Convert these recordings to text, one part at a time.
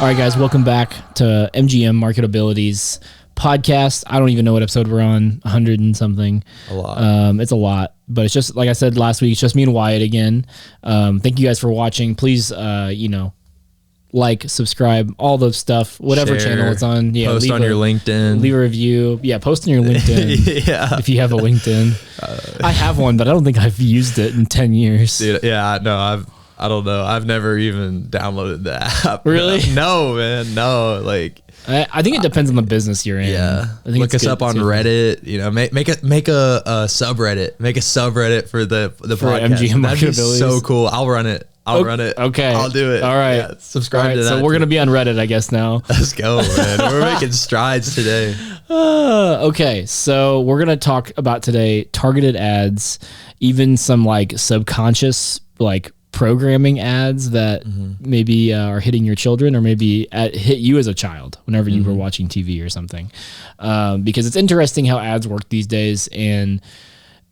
All right, guys, welcome back to MGM MarketAbilities podcast. I don't even know what episode we're on, 100 and something. A lot. It's a lot, but it's just like I said last week. It's just me and Wyatt again. Thank you guys for watching. Please, like, subscribe, all the stuff, whatever Share, channel it's on. Yeah, post on your LinkedIn. Leave a review. Yeah, post on your LinkedIn. Yeah. If you have a LinkedIn. I have one, but I don't think I've used it in 10 years. Dude, yeah, no, I don't know. I've never even downloaded the app. Really? No, man. No, like. I think it depends on the business you're in. Yeah. I think Look us up on Reddit. You know, make a subreddit. Make a subreddit for the podcast. MGM That'd be MarketAbilities. so cool. I'll run it. I'll run it. Okay. I'll do it. All right. Yeah, subscribe to that. So we're going to be on Reddit, I guess, now. Let's go, man. We're making strides today. Okay. So we're going to talk about today targeted ads, even some like subconscious like programming ads that maybe are hitting your children or maybe hit you as a child whenever you were watching TV or something. Because it's interesting how ads work these days. And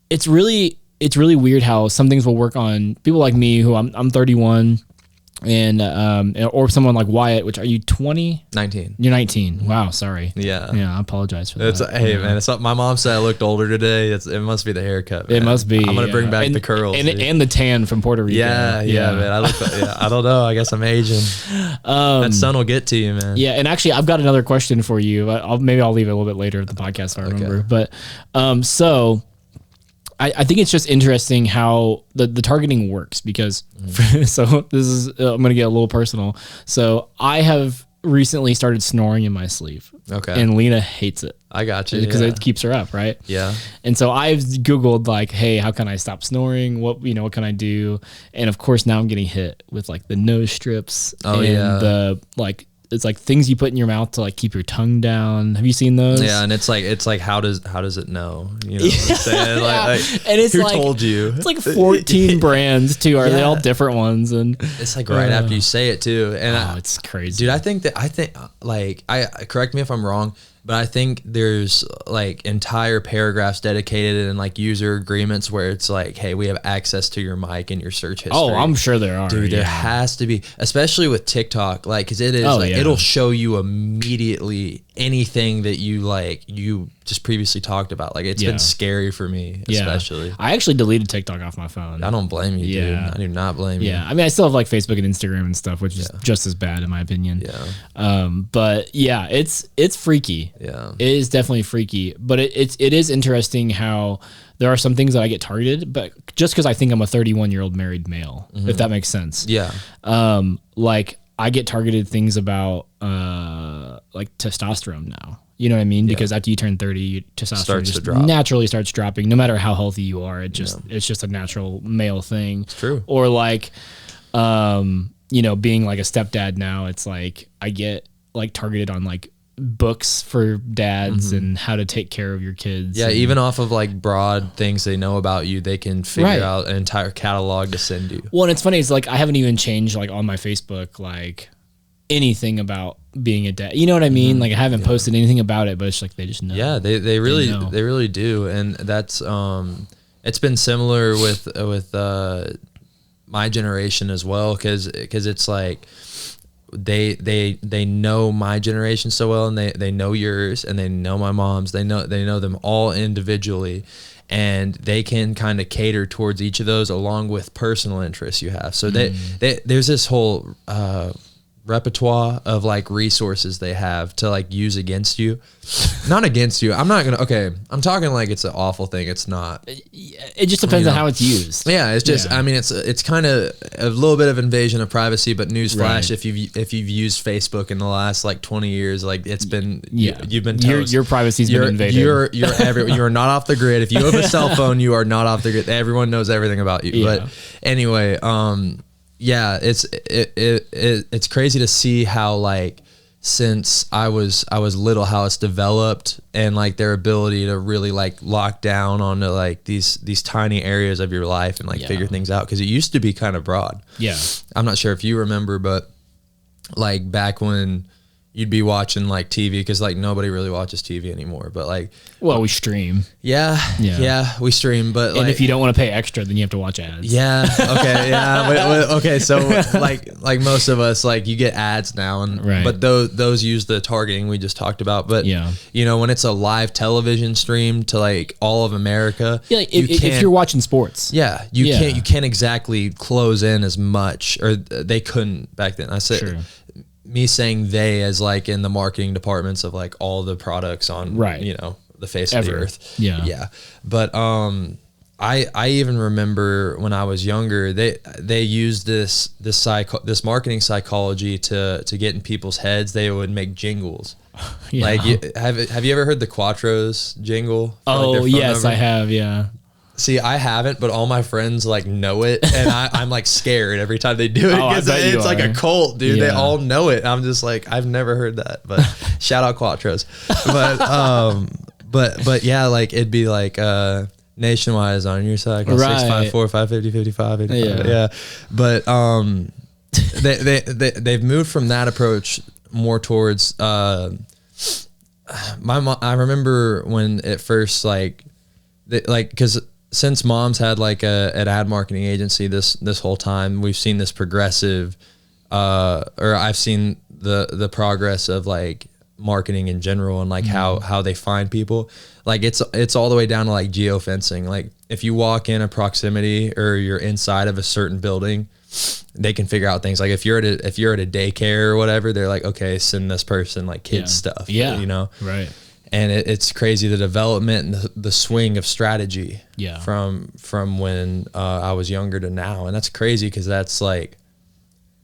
it's really weird how some things will work on people like me, who I'm 31, and or someone like Wyatt. Which, are you 20? 19. You're 19. Wow, sorry. Yeah. I apologize for that. Hey, man, it's my mom said I looked older today. It must be the haircut, man. It must be. I'm gonna bring back the curls and the tan from Puerto Rico. Yeah, man. I don't know. I guess I'm aging. That sun will get to you, man. Yeah, and actually, I've got another question for you. Maybe I'll leave it a little bit later in the podcast if I remember. But so I think it's just interesting how the targeting works because, so this is, I'm going to get a little personal. So I have recently started snoring in my sleep. Okay. And Lena hates it. I got you. Because it keeps her up, right? Yeah. And so I've Googled like, hey, how can I stop snoring? What can I do? And of course now I'm getting hit with like the nose strips the like, it's like things you put in your mouth to like keep your tongue down. Have you seen those? Yeah, and it's like how does it know? You know what I'm saying? Like, and it's who like, told you? It's like 14 brands too. Are they all different ones? And it's like right after you say it too. And it's crazy. Dude, I think like correct me if I'm wrong, but I think there's like entire paragraphs dedicated and like user agreements where it's like, hey, we have access to your mic and your search history. Oh, I'm sure there are. Dude, there has to be, especially with TikTok, like, because it is it'll show you immediately anything that you just previously talked about. Like, it's been scary for me, especially. I actually deleted TikTok off my phone. I don't blame you, dude. I do not blame you. Yeah, I mean, I still have like Facebook and Instagram and stuff, which is just as bad in my opinion. Yeah. But yeah, it's freaky. Yeah. It is definitely freaky, but it is interesting how there are some things that I get targeted, but just because I think I'm a 31-year-old married male, if that makes sense. Yeah. Like I get targeted things about like testosterone now. You know what I mean? Because after you turn 30, testosterone just naturally starts dropping. No matter how healthy you are, it's just a natural male thing. It's true. Or like, being like a stepdad now, it's like I get like targeted on like books for dads and how to take care of your kids. Yeah, even off of like broad things they know about you, they can figure out an entire catalog to send you. Well, and it's funny, it's like I haven't even changed like on my Facebook like anything about being a dad. You know what I mean? Like I haven't posted anything about it, but it's like they just know. Yeah, they really do. And that's it's been similar with my generation as well, because it's like they know my generation so well, and they know yours, and they know my mom's. They know them all individually, and they can kind of cater towards each of those along with personal interests you have. So there's this whole repertoire of like resources they have to like use against you. Not against you. I'm talking like it's an awful thing. It's not. It just depends on how it's used. Yeah, it's just I mean it's kind of a little bit of invasion of privacy, but newsflash, if you've used Facebook in the last like 20 years, like it's been you've been toast. Your privacy's been invaded. You're not off the grid. If you have a cell phone, you are not off the grid. Everyone knows everything about you. Yeah. But anyway, yeah, it's crazy to see how like since I was little, how it's developed, and like their ability to really like lock down onto like these tiny areas of your life and like figure things out, because it used to be kind of broad. Yeah, I'm not sure if you remember, but like back when you'd be watching like TV, because like nobody really watches TV anymore. But like, well, we stream. Yeah, we stream. But and if you don't want to pay extra, then you have to watch ads. Yeah. Okay. Yeah. Okay. So like most of us, like you get ads now, and but those use the targeting we just talked about. But you know, when it's a live television stream to like all of America, if you're watching sports, you can't exactly close in as much, or they couldn't back then. I said. Me saying they as like in the marketing departments of like all the products on you know, the face of the earth. Yeah. But I even remember when I was younger, they used this marketing psychology to get in people's heads. They would make jingles. Like have you ever heard the Quattros jingle? Oh, yes, I have. Yeah. See, I haven't, but all my friends like know it, and I'm like scared every time they do it, because it's like a cult, dude. They all know it. I'm just like, I've never heard that, but shout out Quattros. But yeah, like it'd be like Nationwide is on your side, 654-550-5585. Yeah. But they've moved from that approach more towards my mom. I remember when it first because since mom's had like an ad marketing agency this whole time, we've seen this progressive, or I've seen the progress of like marketing in general, and like how they find people. Like it's all the way down to like geofencing. Like if you walk in a proximity or you're inside of a certain building, they can figure out things. Like if you're at a daycare or whatever, they're like, okay, send this person like kids stuff. Yeah, you know, right. And it's crazy, the development and the swing of strategy from when I was younger to now. And that's crazy, because that's like,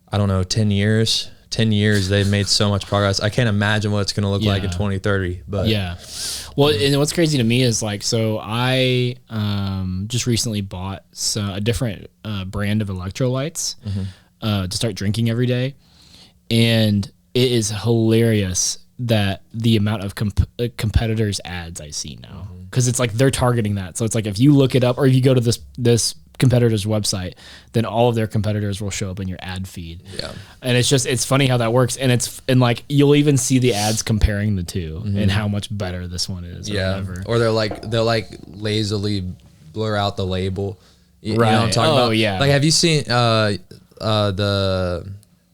I don't know, 10 years. 10 years, they've made so much progress. I can't imagine what it's going to look like in 2030. But well, and what's crazy to me is like, so I just recently bought a different brand of electrolytes to start drinking every day. And it is hilarious that the amount of competitors ads I see now, because it's like they're targeting that. So it's like if you look it up, or if you go to this competitor's website, then all of their competitors will show up in your ad feed. Yeah, and it's funny how that works, and like you'll even see the ads comparing the two and how much better this one is. Or they'll lazily blur out the label. You know what I'm talking about? Yeah. Like, have you seen the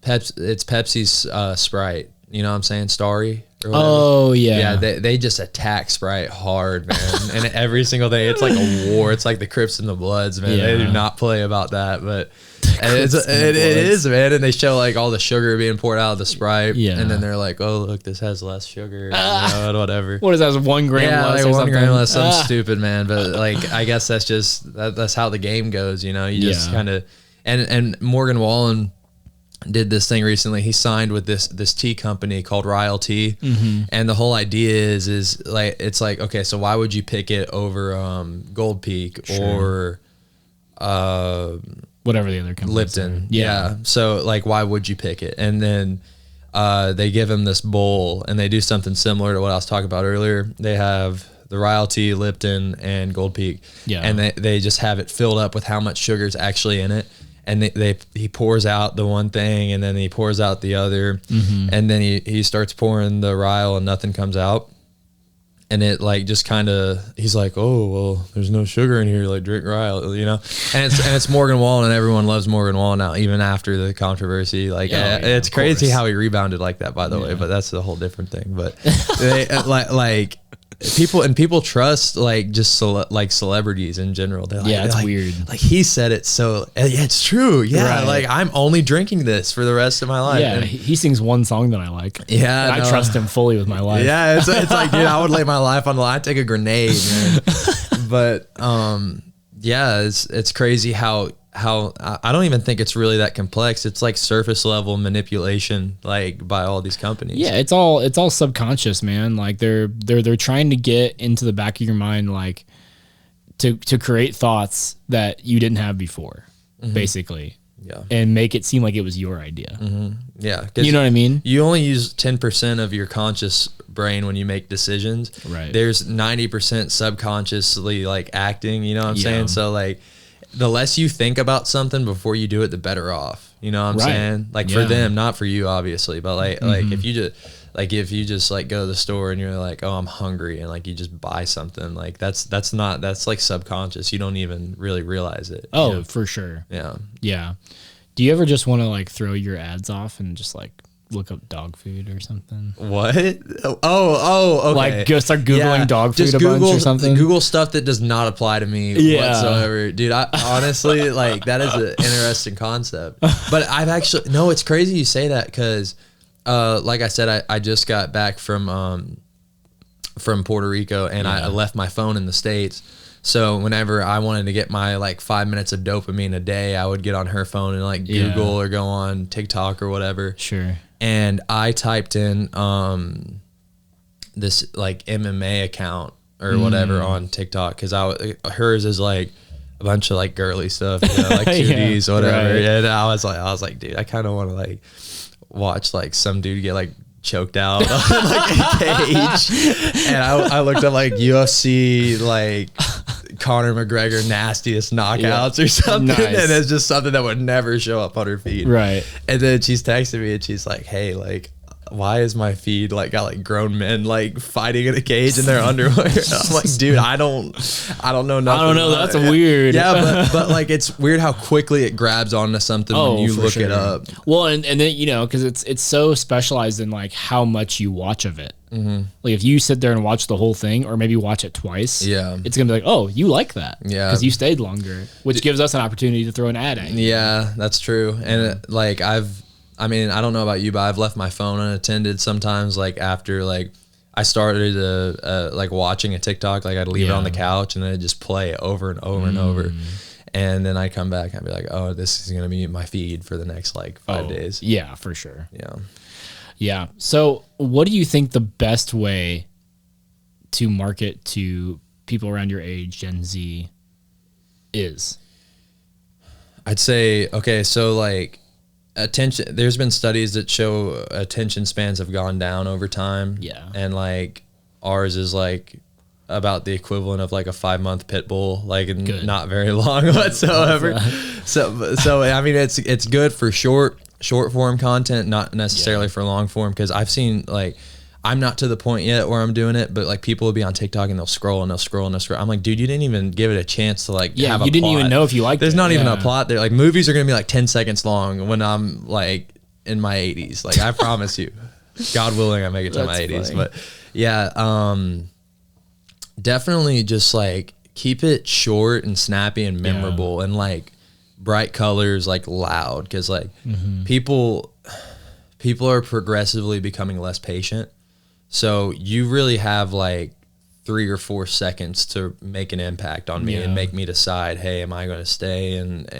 it's Pepsi's Sprite? You know what I'm saying? Starry. Oh, yeah. Yeah, they just attack Sprite hard, man. And every single day, it's like a war. It's like the Crips and the Bloods, man. They do not play about that. But it is, man. And they show like all the sugar being poured out of the Sprite. Yeah. And then they're like, oh, look, this has less sugar. Whatever. What is that? 1 gram less? Like 1 gram less. Something stupid, man. But like, I guess that's just, that's how the game goes, you know? You just kind of, and Morgan Wallen did this thing recently. He signed with this tea company called Ryle Tea, and the whole idea is like, it's like, okay, so why would you pick it over Gold Peak or whatever the other company, Lipton? Yeah. So like, why would you pick it? And then they give him this bowl, and they do something similar to what I was talking about earlier. They have the Ryle Tea, Lipton, and Gold Peak, and they just have it filled up with how much sugar is actually in it. And he pours out the one thing, and then he pours out the other, and then he starts pouring the Ryle, and nothing comes out. And it like just kind of, he's like, oh well, there's no sugar in here, like drink Ryle, you know. And it's Morgan Wallen, and everyone loves Morgan Wallen now, even after the controversy. Like it's crazy how he rebounded like that, by the way. But that's a whole different thing. But they, like people trust like just celebrities in general. They're like, it's weird. Like he said it, so it's true. Yeah, like I'm only drinking this for the rest of my life. Yeah, and he sings one song that I like. Yeah, and I trust him fully with my life. Yeah, it's like, dude, I would lay my life on the line. I'd take a grenade, man. But yeah, it's crazy how I don't even think it's really that complex. It's like surface level manipulation, like by all these companies. Yeah, it's all subconscious, man. Like they're trying to get into the back of your mind, like to create thoughts that you didn't have before, basically. Yeah, and make it seem like it was your idea. Yeah, you know what I mean. You only use 10% of your conscious brain when you make decisions. Right. There's 90% subconsciously like acting. You know what I'm saying? So like, the less you think about something before you do it, the better off. You know what I'm saying? Like for them, not for you, obviously. But like if you just like if you just like go to the store and you're like, oh, I'm hungry, and like you just buy something, like that's like subconscious. You don't even really realize it. Oh, you know? for sure. Yeah. Yeah. Do you ever just want to like throw your ads off and just like look up dog food or something? What? Okay. Like go start Googling dog food just a bunch or something? Google stuff that does not apply to me whatsoever. Dude, I honestly, like, that is an interesting concept. But I've actually, no, it's crazy you say that because, like I said, I just got back from Puerto Rico, and I left my phone in the States. So whenever I wanted to get my like 5 minutes of dopamine a day, I would get on her phone and like Google or go on TikTok or whatever. Sure. And I typed in this like MMA account or whatever on TikTok, because hers is like a bunch of like girly stuff, you know, like cuties or whatever. Right. And I was like, dude, I kind of want to like watch like some dude get like choked out on like a cage. And I looked up like UFC like Conor McGregor nastiest knockouts or something, and it's just something that would never show up on her feed. Right. And then she's texting me and she's like, hey, like, why is my feed like got like grown men like fighting in a cage in their underwear? And I'm like, dude, I don't know nothing. I don't know. That's weird. Yeah, but like it's weird how quickly it grabs onto something when you look it up. Well, and then, you know, because it's so specialized in like how much you watch of it. Mm-hmm. Like if you sit there and watch the whole thing, or maybe watch it twice, it's gonna be like, oh, you like that, because you stayed longer, which gives us an opportunity to throw an ad at you. Yeah, that's true. And like I mean, I don't know about you, but I've left my phone unattended sometimes. Like after like I started like watching a TikTok, like I'd leave it on the couch and then it'd just play over and over and over. And then I come back and I'd be like, oh, this is going to be my feed for the next like 5 days. Yeah, for sure. Yeah. Yeah. So what do you think the best way to market to people around your age, Gen Z, is? I'd say, okay, so like attention, there's been studies that show attention spans have gone down over time. Yeah. And like ours is like about the equivalent of like a 5-month pit bull, like not very long whatsoever. So I mean, it's good for short form content, not necessarily for long form, because I've seen like, I'm not to the point yet where I'm doing it, but like people will be on TikTok and they'll scroll and they'll scroll and they'll scroll. I'm like, dude, you didn't even give it a chance to like have a you didn't plot. even know if you liked it. There's not even a plot there. Like movies are gonna be like 10 seconds long when I'm like in my 80s. Like I promise you, God willing, I make it to my 80s. Funny. But yeah, definitely just like keep it short and snappy and memorable and like bright colors, like loud, because like people are progressively becoming less patient. So you really have like 3 or 4 seconds to make an impact on me and make me decide, hey, am I going to stay and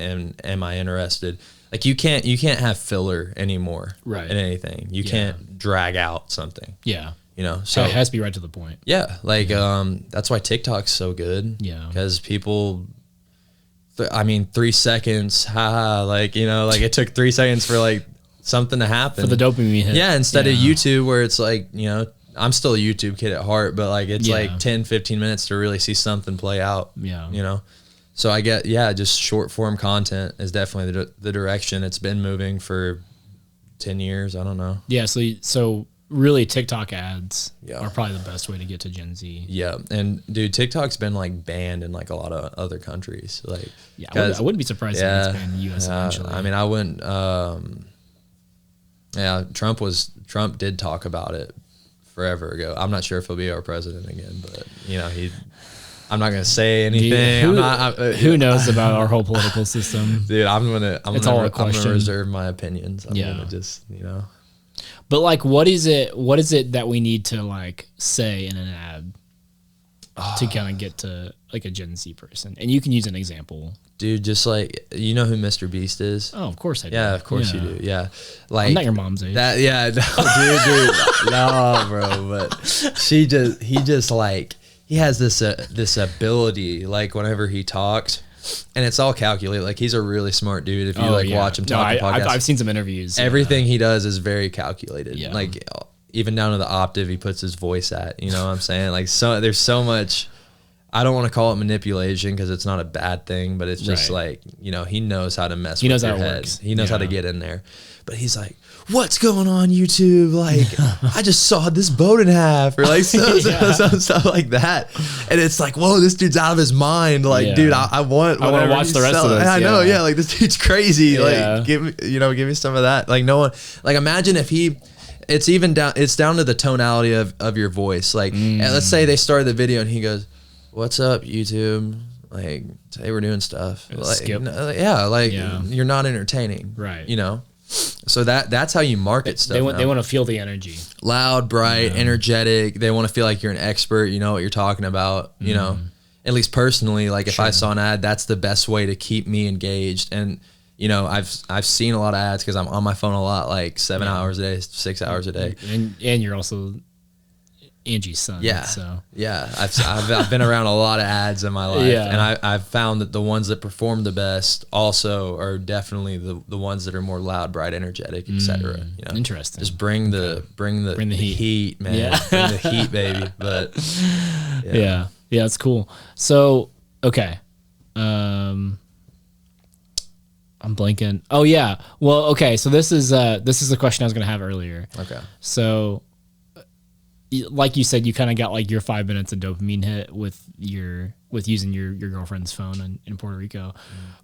am I interested? Like you can't have filler anymore in anything. You can't drag out something. Yeah. You know, so it has to be right to the point. Yeah. Like, that's why TikTok's so good. Yeah. Because people, 3 seconds, like, you know, like it took 3 seconds for like something to happen. For the dopamine hit. Yeah. Instead of YouTube, where it's like, you know, I'm still a YouTube kid at heart, but like it's like 10, 15 minutes to really see something play out. Yeah. You know? So I get, just short form content is definitely the direction it's been moving for 10 years. I don't know. Yeah. So really TikTok ads are probably the best way to get to Gen Z. Yeah. And dude, TikTok's been like banned in like a lot of other countries. Like, I wouldn't be surprised if it's banned in the US eventually. I mean, I wouldn't, Trump did talk about it forever ago. I'm not sure if he'll be our president again, but you know, I'm not going to say anything. Who knows about our whole political system? Dude, I'm going to reserve my opinions. I'm going to just, you know. But like, what is it that we need to like say in an ad to kind of get to like a Gen Z person? And you can use an example. Dude, just like, you know who Mr. Beast is? Oh, of course I do. Yeah, of course you do. Yeah. Like, I'm not your mom's age. Dude. No, bro. But he just like, he has this ability, like whenever he talks, and it's all calculated. Like he's a really smart dude. If you watch him talk on podcasts. I've seen some interviews. Everything he does is very calculated. Yeah. Like even down to the octave he puts his voice at, you know what I'm saying? Like, so there's so much, I don't want to call it manipulation because it's not a bad thing, but it's just like, you know, he knows how to mess with your head. Works. He knows how to get in there. But he's like, what's going on YouTube? Like, I just sawed this boat in half, or like some stuff like that. And it's like, whoa, this dude's out of his mind. Like, dude, I want to watch the rest of this. I know, like this dude's crazy. Like, give me some of that. Like, no one, like, imagine if it's down to the tonality of your voice. Like, let's say they started the video and he goes, what's up, YouTube? Like, today we're doing stuff. Like, skip. You're not entertaining. Right. You know? So that's how you market stuff. They want to feel the energy. Loud, bright, energetic. They want to feel like you're an expert. You know what you're talking about. You know, at least personally, like if I saw an ad, that's the best way to keep me engaged. And, you know, I've seen a lot of ads because I'm on my phone a lot, like 7 hours a day, 6 hours a day. And you're also Angie's son. Yeah. So I've been around a lot of ads in my life, and I've found that the ones that perform the best also are definitely the ones that are more loud, bright, energetic, etc. You know, interesting. Just bring the heat, man. Yeah. Bring the heat, baby. But yeah, it's cool. So okay, I'm blanking. Oh yeah. Well, okay. So this is a question I was gonna have earlier. Okay. So, like you said, you kind of got like your 5 minutes of dopamine hit with using your girlfriend's phone in Puerto Rico.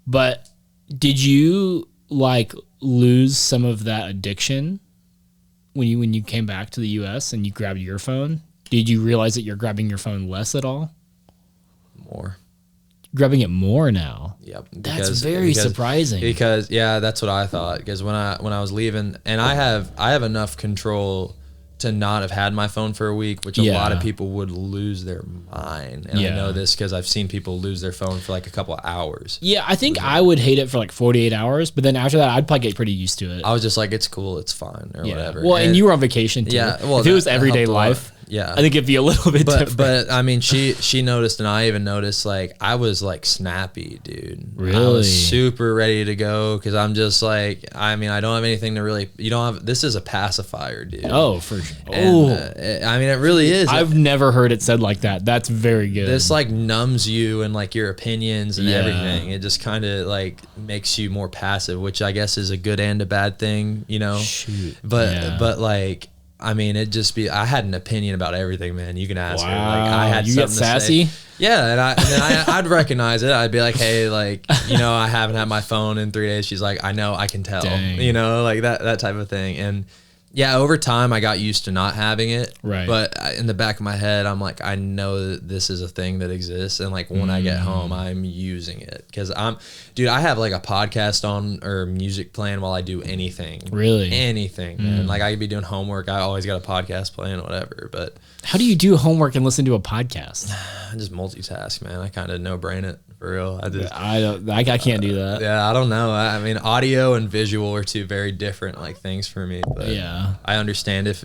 But did you like lose some of that addiction when you came back to the US and you grabbed your phone? Did you realize that you're grabbing your phone less at all? More. Grabbing it more now. Yep. That's very surprising. Because that's what I thought. Because when I was leaving, and I have enough control to not have had my phone for a week, which a lot of people would lose their mind. And I know this because I've seen people lose their phone for like a couple of hours. Yeah, I think I would hate it for like 48 hours, but then after that, I'd probably get pretty used to it. I was just like, it's cool, it's fine, or whatever. Well, and you were on vacation too. Yeah, well, if it was everyday life, I think it'd be a little bit different. But I mean, she noticed, and I even noticed, like, I was like snappy, dude. Really? I was super ready to go because I'm just like, I mean, I don't have anything to really, this is a pacifier, dude. Oh, for sure. I mean, it really is. I've never heard it said like that. That's very good. This like numbs you and like your opinions and everything. It just kind of like makes you more passive, which I guess is a good and a bad thing, you know? Shoot. But like, I mean, I had an opinion about everything, man. You can ask her. Like, I had you something get sassy? to say. Yeah, and then I'd recognize it. I'd be like, hey, like, you know, I haven't had my phone in 3 days. She's like, I know, I can tell. Dang. You know, like that type of thing. And yeah, over time, I got used to not having it. Right. But in the back of my head, I'm like, I know that this is a thing that exists. And like when I get home, I'm using it. Because I have like a podcast on or music playing while I do anything. Really? Anything, man. Like I could be doing homework. I always got a podcast playing or whatever. But how do you do homework and listen to a podcast? I just multitask, man. I kind of no-brain it. For real, I can't do that. Yeah, I don't know. I mean, audio and visual are two very different like things for me. But yeah, I understand if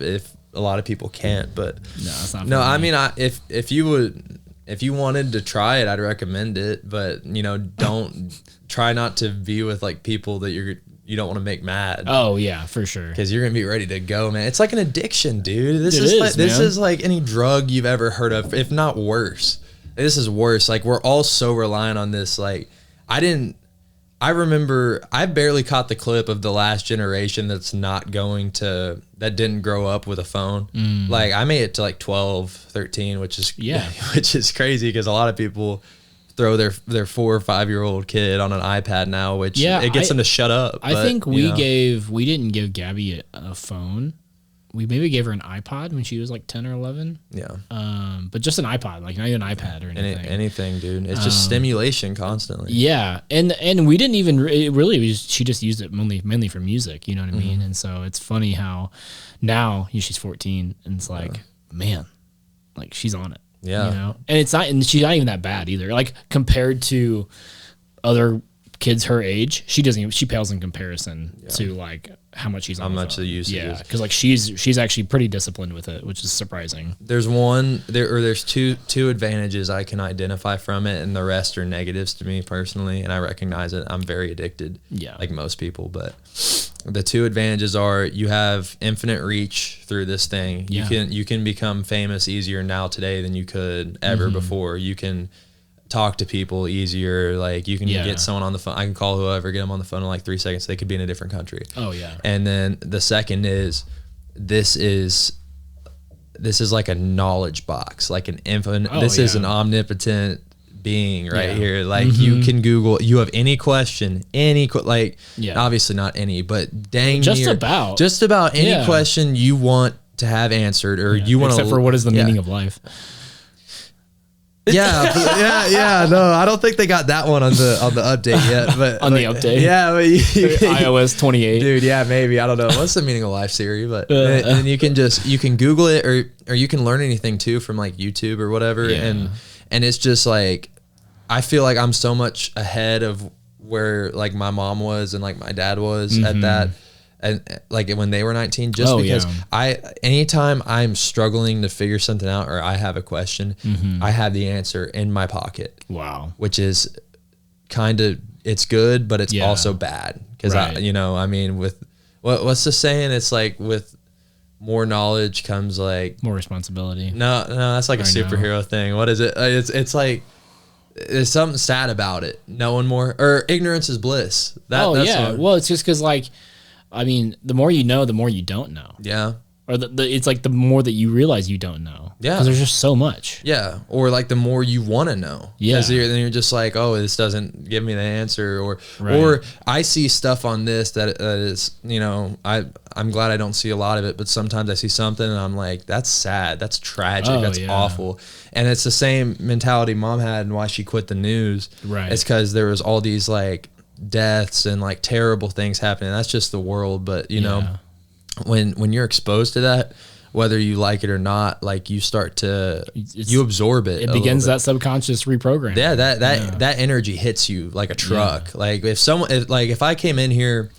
a lot of people can't. But no, it's not. No, I mean, if you wanted to try it, I'd recommend it. But you know, don't try not to be with like people that you don't want to make mad. Oh yeah, for sure. Because you're gonna be ready to go, man. It's like an addiction, dude. This is like any drug you've ever heard of, if not worse. This is worse. Like, we're all so reliant on this. Like, I remember I barely caught the clip of the last generation that didn't grow up with a phone. Like, I made it to like 12, 13, which is crazy because a lot of people throw their 4 or 5 year old kid on an iPad now, which it gets them to shut up. I think we didn't give Gabby a phone. We maybe gave her an iPod when she was like 10 or 11. Yeah. But just an iPod, like not even an iPad or anything. Anything, dude. It's just stimulation constantly. Yeah. And we didn't even, she just used it mainly for music, you know what I mean? And so it's funny how now she's 14 and it's like, man, like she's on it. Yeah. You know? And she's not even that bad either. Like compared to other kids her age, she pales in comparison to like how much she's on how much the usage is. Because like she's actually pretty disciplined with it, which is surprising. There's two advantages I can identify from it, and the rest are negatives to me personally, and I recognize it. I'm very addicted, like most people, but the two advantages are you have infinite reach through this thing. Yeah. You can become famous easier now today than you could ever before. You can talk to people easier. Like you can get someone on the phone. I can call whoever, get them on the phone in like 3 seconds. They could be in a different country. Oh yeah. And then the second is this is like a knowledge box, like an infinite. This is an omnipotent being right here. Like you can Google. You have any question, obviously not any, but just about any question you want to have answered, or you want to. Except for what is the meaning of life? Yeah. No, I don't think they got that one on the update yet. But on the update, but iOS 28, dude. Yeah, maybe, I don't know. What's the meaning of life, Siri? But and you can Google it, or you can learn anything too from like YouTube or whatever. And it's just like, I feel like I'm so much ahead of where like my mom was and like my dad was at that. And like when they were 19, because anytime I'm struggling to figure something out or I have a question, I have the answer in my pocket. Wow. Which is kind of, it's good, but it's also bad. Cause I mean, with what's the saying? It's like with more knowledge comes like more responsibility. No, that's like a superhero thing. What is it? It's like, there's something sad about it. Knowing more, or ignorance is bliss. Well, it's just cause like, I mean, the more you know, the more you don't know. Yeah. Or it's like the more that you realize you don't know. Yeah. Because there's just so much. Yeah. Or like the more you want to know. Yeah. Then you're just like, oh, this doesn't give me the answer. Or I see stuff on this that is, I'm glad I don't see a lot of it, but sometimes I see something and I'm like, that's sad. That's tragic. That's awful. And it's the same mentality Mom had and why she quit the news. Right. It's because there was all these like deaths and like terrible things happening. That's just the world. But when you're exposed to that, whether you like it or not, like you start to you absorb it. It begins that subconscious reprogram. Yeah, that energy hits you like a truck. Like if I came in here,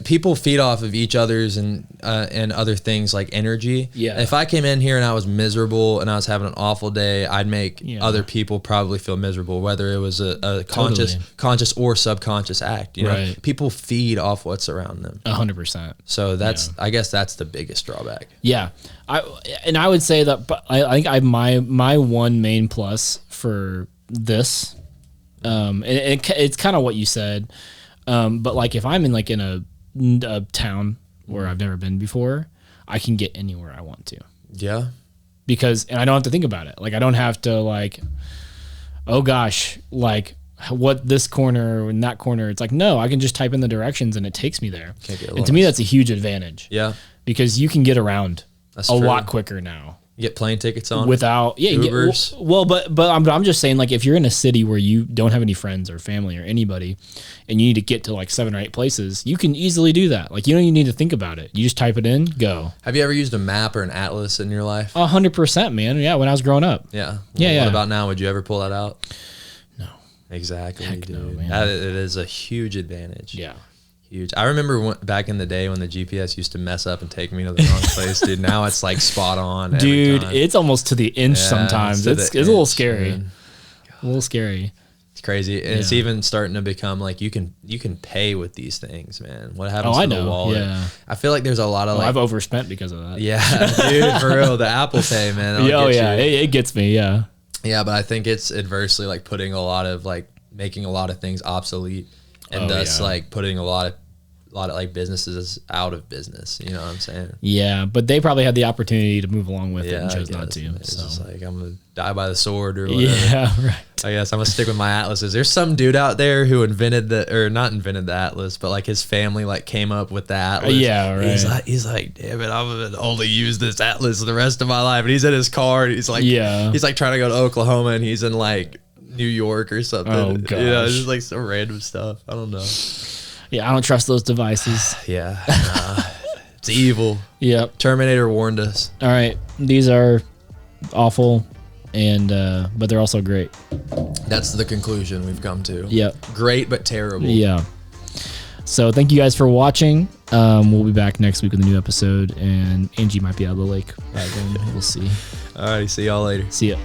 people feed off of each other's and other things like energy. Yeah. If I came in here and I was miserable and I was having an awful day, I'd make other people probably feel miserable, whether it was a conscious or subconscious act. People feed off what's around them. 100%. So I guess that's the biggest drawback. Yeah. I would say that, but I think my one main plus for this, and it's kind of what you said. But like if I'm in like in a town where I've never been before, I can get anywhere I want to. Yeah. And I don't have to think about it. Like I don't have to like, oh gosh, like what this corner and that corner. It's like, no, I can just type in the directions and it takes me there. And to me, that's a huge advantage. Yeah. Because you can get around a lot quicker now. You get plane tickets on without Ubers. But I'm just saying, like, if you're in a city where you don't have any friends or family or anybody, and you need to get to like 7 or 8 places, you can easily do that. Like, you don't even need to think about it. You just type it in, go. Have you ever used a map or an atlas in your life? 100%, man. Yeah, when I was growing up. Yeah. What about now? Would you ever pull that out? No. Exactly, Heck dude. no, man. It is a huge advantage. Yeah. Huge. I remember back in the day when the GPS used to mess up and take me to the wrong place, dude. Now it's like spot on. Dude, it's almost to the inch sometimes. It's a little scary. Man. A little scary. It's crazy. And it's even starting to become like you can pay with these things, man. What happens to the wallet? Yeah. I feel like there's a lot of I've overspent because of that. Yeah, dude, for real. The Apple Pay, man. It gets me, yeah. Yeah, but I think it's adversely like putting a lot of like making a lot of things obsolete. And like putting a lot of like businesses out of business. You know what I'm saying? Yeah, but they probably had the opportunity to move along with it and chose not to. It's just like I'm gonna die by the sword or whatever. Yeah, right. I guess I'm gonna stick with my atlases. There's some dude out there who not invented the atlas, but like his family like came up with the atlas. Yeah, right. He's like, damn it, I'm gonna only use this atlas the rest of my life. And he's in his car. And he's like trying to go to Oklahoma, and he's in like New York or something. Oh gosh. It's just like some random stuff. I don't know. Yeah, I don't trust those devices. It's evil. Yep. Terminator warned us. All right, these are awful, and but they're also great. That's the conclusion we've come to. Yep. Great but terrible. Yeah. So thank you guys for watching. We'll be back next week with a new episode, and Angie might be out of the lake by then. We'll see. All right, see y'all later. See ya.